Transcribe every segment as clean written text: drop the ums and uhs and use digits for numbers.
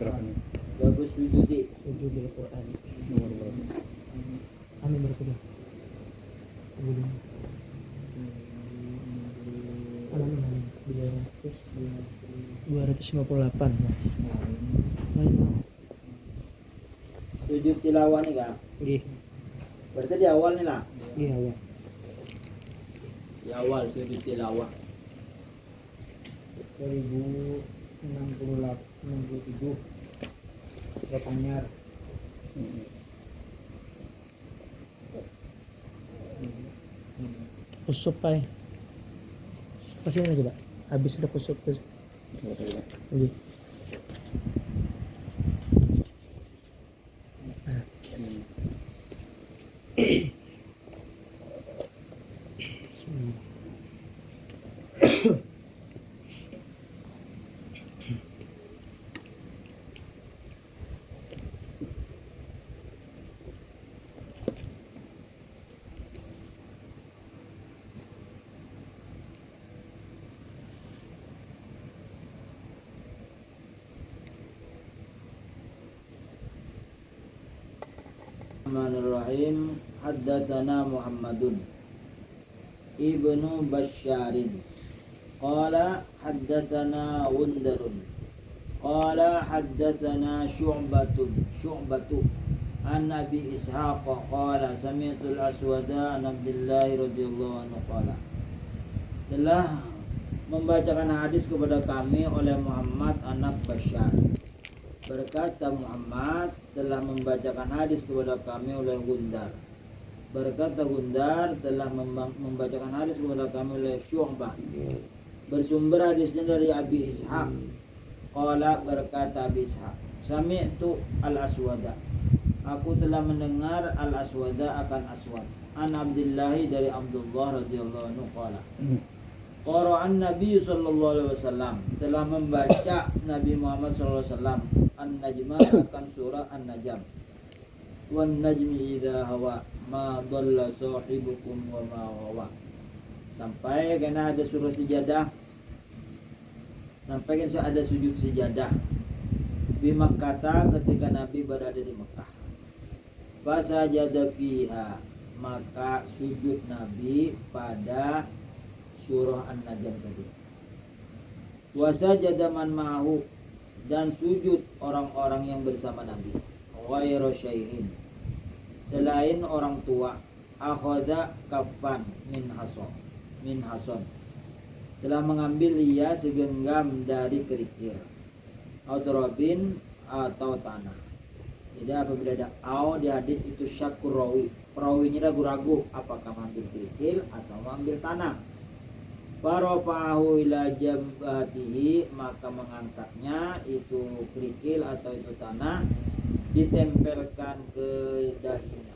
berapa nih? Bagus sujudi. Sujud Al-Quran. Nomor berapa? Anu berapa dah? Belum. Halaman 258 mas. Main mau. Sujud tilawah nih kak. Gih, Berarti di awal nih lah. iya ya. Di awal sujud tilawah. 1067 Anyar. Usup pai. Kasih lagi pak. Habis udah usup terus. Lagi. Bismillahirrahmanirrahim. Haddatsana Muhammadun Ibnu Basyarin qala haddatsana Wundarun qala haddatsana Syu'batu an Abi Ishaq qala sami'tul Aswada an Abdullah radhiyallahu anhu qala telah membacakan hadis kepada kami oleh Muhammad anak Basyar. Berkata Muhammad telah membacakan hadis kepada kami oleh Gundar. Berkata Gundar telah membacakan hadis kepada kami oleh Syu'bah. Bersumber hadisnya dari Abi Ishaq. Qala berkata Abi Ishaq, sami'tu al-Aswada. Aku telah mendengar al-Aswada akan Aswad. An Abdullah dari Abdullah radhiyallahu anhu qala. Qara'an Nabi sallallahu alaihi wasallam telah membaca Nabi Muhammad sallallahu alaihi wasallam An-Najma akan surah An-Najm. Wan najmi idza hawa ma dhalla sahibukum wa ma hawa. Sampai kena ada surah sejadah. Sampai kena ada sujud sejadah di Makkah ketika Nabi berada di Mekah. Fasajada fiha, maka sujud Nabi pada surah An-Najm tadi. Wasajada man ma'ahu, dan sujud orang-orang yang bersama Nabi. Ghairu syai'in, selain orang tua. Akhadha kaffan min hason, telah mengambil ia segenggam dari kerikil. Autorobin atau tanah. Jadi apabila ada au di hadis itu syakur rawi, perawinya ragu-ragu apakah mengambil kerikil atau mengambil tanah. Farofahu ila jambatihi, maka mengangkatnya itu kerikil atau itu tanah ditempelkan ke dahinya.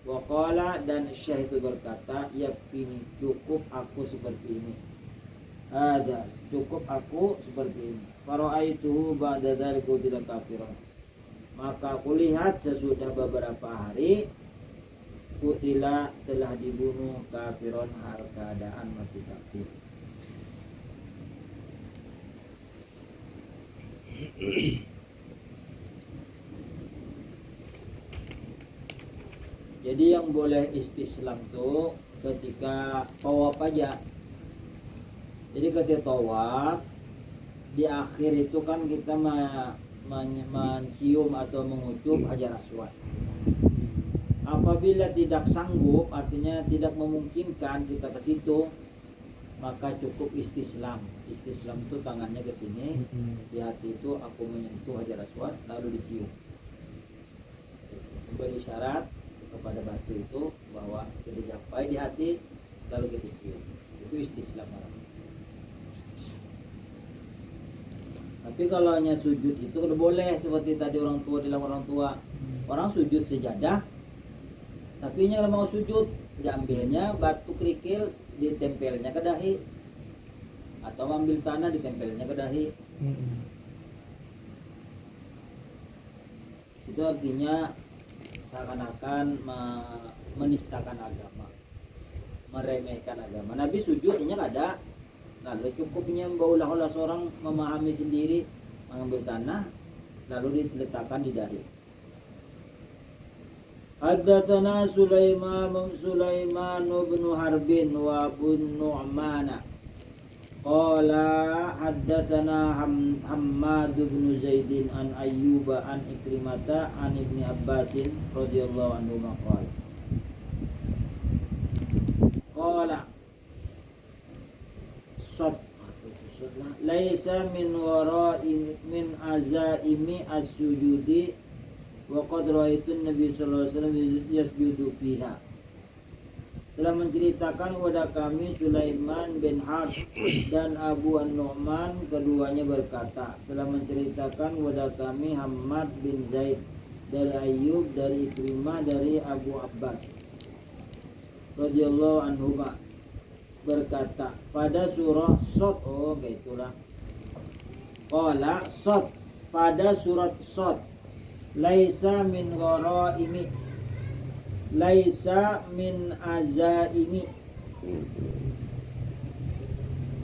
Waqala, dan Syekh itu berkata, yakfini, cukup aku seperti ini. Ada, cukup aku seperti ini. Fara'aituhu ba'da dzalika tidak kafiran. Maka aku lihat sesudah beberapa hari Kutila telah dibunuh kafiron hal keadaan mati kafir. Jadi yang boleh istislam tuh ketika tawaf aja. Jadi ketika tawaf di akhir itu kan kita mencium atau mengucup hajar aswad. Apabila tidak sanggup, artinya tidak memungkinkan kita ke situ, maka cukup istislam. Istislam itu tangannya ke sini, di hati itu aku menyentuh hajar aswad lalu dicium. Beri syarat kepada batu itu bahwa kita capai di hati lalu kita cium. Itu istislam orang. Tapi kalau hanya sujud itu udah boleh, seperti tadi orang tua bilang orang tua. Orang sujud sejadah, tapi nya mau sujud, diambilnya batu kerikil ditempelnya ke dahi, atau ambil tanah ditempelnya ke dahi. Itu artinya seakan-akan menistakan agama, meremehkan agama. Nabi sujudnya nggak ada. Nah, cukupnya baulah seorang memahami sendiri, mengambil tanah, lalu diletakkan di dahi. Haddatsana Sulaiman bin Harbin wa Abu Nu'man qala haddatsana Hammad bin Zaidin an Ayyuba an Ikrimata an Ibni Abbasin radhiyallahu anhu qala laisa min wara'i min azaimi as-sujudi wa qad ra'aitu Nabi sallallahu alaihi wasallam yasjudu fiha. Telah menceritakan kepada kami Sulaiman bin Harb dan Abu An-Nu'man, keduanya berkata, telah menceritakan kepada kami Hammad bin Zaid dari Ayyub dari Ikrimah dari Abu Abbas radhiyallahu anhu berkata pada surah Shad, gitulah. Qala Shad, pada surat Shad, laisa min gharaimi, laisa min azaimi,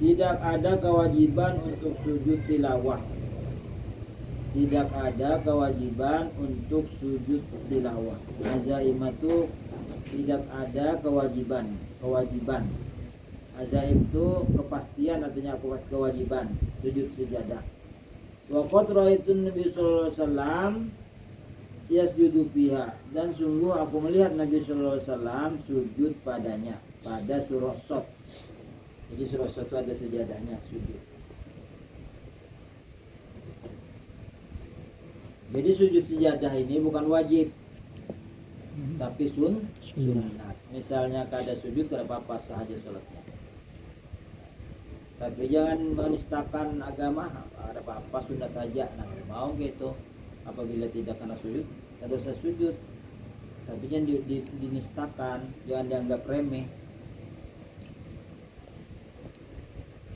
tidak ada kewajiban untuk sujud tilawah, tidak ada kewajiban untuk sujud tilawah. Azaim itu tidak ada kewajiban. Azaim itu kepastian, artinya kewajiban sujud sejadah. Wa qad ra'aitu Nabi sallallahu alaihi wasallam yasjudu fiha, dan sungguh aku melihat Nabi sallallahu alaihi wasallam sujud padanya, pada surah Shad. Jadi surah Shad itu ada sejadahnya, sujud. Jadi sujud sejadah ini bukan wajib, tapi sunnah. Misalnya kada sujud tidak apa-apa, sah aja sholatnya. Tapi jangan menistakan agama, ada apa-apa sunat aja. Nah, mau gitu. Apabila tidak kena sujud, tidak usah sujud. Tapi jangan dinistakan, jangan dianggap remeh.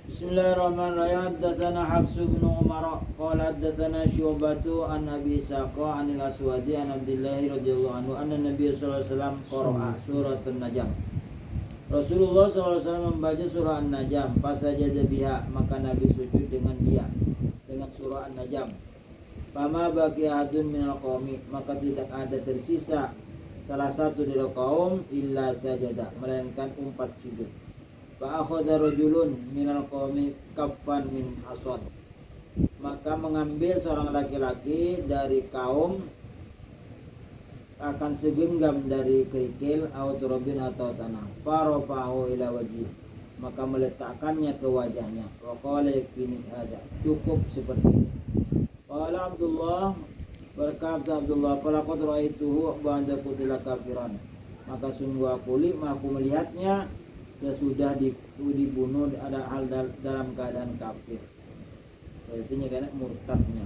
Bismillahirrahmanirrahim. Haddatsana Hafs bin Umar qala haddatsana Syu'batu an Abi Saqa anil Aswadi an Abdullah radhiyallahu anhu anna Nabiy sallallahu alaihi wasallam qara'a surat An-Najm. Rasulullah SAW membaca surah An-Najm, fasajada biha, maka Nabi sujud dengan dia, dengan surah An-Najm. Fama baqi ahadun minal qaumi, maka tidak ada tersisa salah satu dari kaum illa sajada, melainkan 4 sujud. Fa akhadha rajulun minal qaumi kaffan min hasad, maka mengambil seorang laki-laki dari kaum akan segenggam dari kerikil atau turabin atau tanah. Farofahu ila wajhi, maka meletakkannya ke wajahnya. Wa qala yakfini hada, cukup seperti ini. Qala Abdullah, berkata Abdullah, falaqad ra'aituhu ba'da qutila kafiran, maka sungguh aku melihatnya sesudah dibunuh ada hal dalam keadaan kafir. Artinya karena murtadnya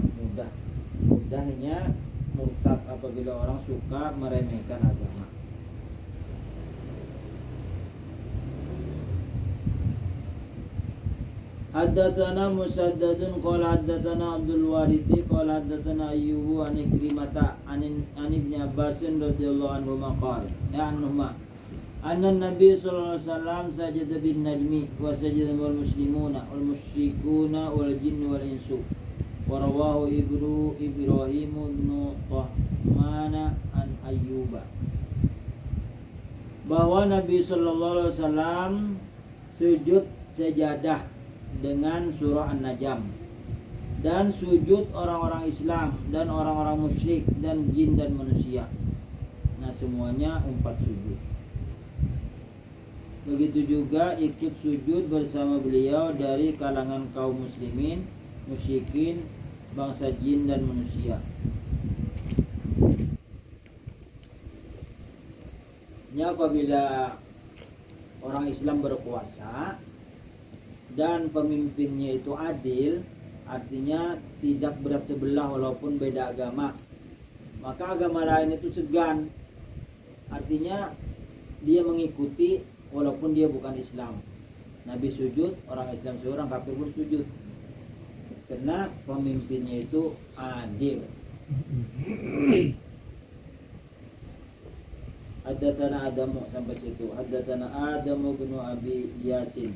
mudahnya murtad apabila orang suka meremehkan agama. Haddatsana Musaddadun qala haddatsana Abdul Warith qala haddatsana Ayyubu an Ikrimata an Ibni Abbas radhiyallahu anhu qala anna Nabi sallallahu alaihi wasallam sajada bin najmi wa sajada wal muslimuna wal musyrikuna wal jinni wal insu. Warawahu Ibnu Ibrahim bin Tahmana an Ayyuba, bahwa Nabi sallallahu alaihi wasallam sujud sejadah dengan surah An-Najm, dan sujud orang-orang Islam dan orang-orang musyrik dan jin dan manusia. Nah, semuanya 4 sujud. Begitu juga ikut sujud bersama beliau dari kalangan kaum muslimin, musyrikin, bangsa jin dan manusia. Ini apabila orang Islam berkuasa dan pemimpinnya itu adil, artinya tidak berat sebelah walaupun beda agama, maka agama lain itu segan, artinya dia mengikuti walaupun dia bukan Islam. Nabi sujud, orang Islam seorang kafir pun sujud, karena pemimpinnya itu adil. Haddatsana Adamu, sampai situ. Haddatsana Adamu bin Abi Yasin